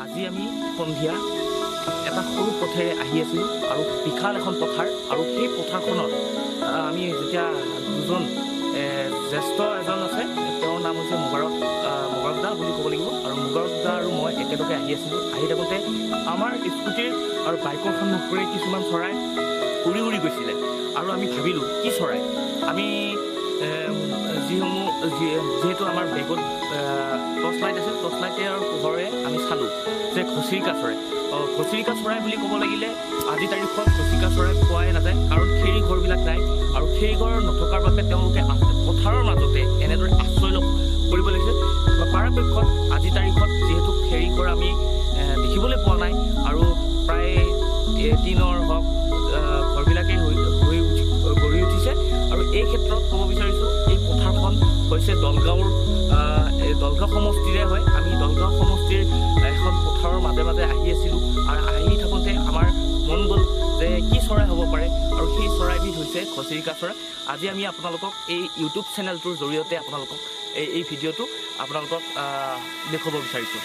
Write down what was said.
আজি আমি সন্ধিয়া এটা সৰু পথেৰে আহি আছিলোঁ আৰু বিশাল এখন পথাৰ আৰু সেই পথাৰখনত আমি যেতিয়া দুজন জ্যেষ্ঠ এজন আছে, তেওঁৰ নাম হৈছে মোবাৰক দা বুলি ক'ব লাগিব। আৰু মোবাৰক দা আৰু মই একেলগে আহি আছিলোঁ। আহি থাকোঁতে আমাৰ স্কুটিৰ আৰু বাইকৰ সন্মুখৰে কিছুমান চৰাই উৰি উৰি গৈছিলে আৰু আমি ভাবিলোঁ কি চৰাই। আমি যিহেতু আমাৰ বেগত টৰ্চ লাইট আছে, টৰ্চ লাইটৰ পোহৰে আমি চালোঁ যে ঘৰচিৰিকা চৰাই। ঘৰচিৰিকা চৰাই বুলি ক'ব লাগিলে আজিৰ তাৰিখত ঘৰচিৰিকা চৰাই পোৱাই নাযায়, কাৰণ খেৰী ঘৰবিলাক নাই আৰু খেৰী ঘৰ নথকাৰ বাবে তেওঁলোকে পথাৰৰ মাজতে এনেদৰে আশ্ৰয় কৰিব লাগিছে। পৰাপক্ষত আজিৰ তাৰিখত যিহেতু খেৰী ঘৰ আমি দেখিবলৈ পোৱা নাই আৰু প্ৰায় টিনৰ হওক ঘৰবিলাকেই গঢ়ি উঠিছে। আৰু এই ক্ষেত্ৰত ক'ব বিচাৰিছোঁ এই পথাৰখন হৈছে দলগাঁও সমষ্টিৰে হয়। আমি দলগাঁও সমষ্টিৰ এখন পথাৰৰ মাজে মাজে আহি আছিলোঁ আৰু আহি থাকোঁতে আমাৰ মন গ'ল যে কি চৰাই হ'ব পাৰে, আৰু সেই চৰাইবিধ হৈছে ঘৰচিৰিকা চৰাই। আজি আমি আপোনালোকক এই ইউটিউব চেনেলটোৰ জৰিয়তে আপোনালোকক এই ভিডিঅ'টো আপোনালোকক দেখুৱাব বিচাৰিছোঁ।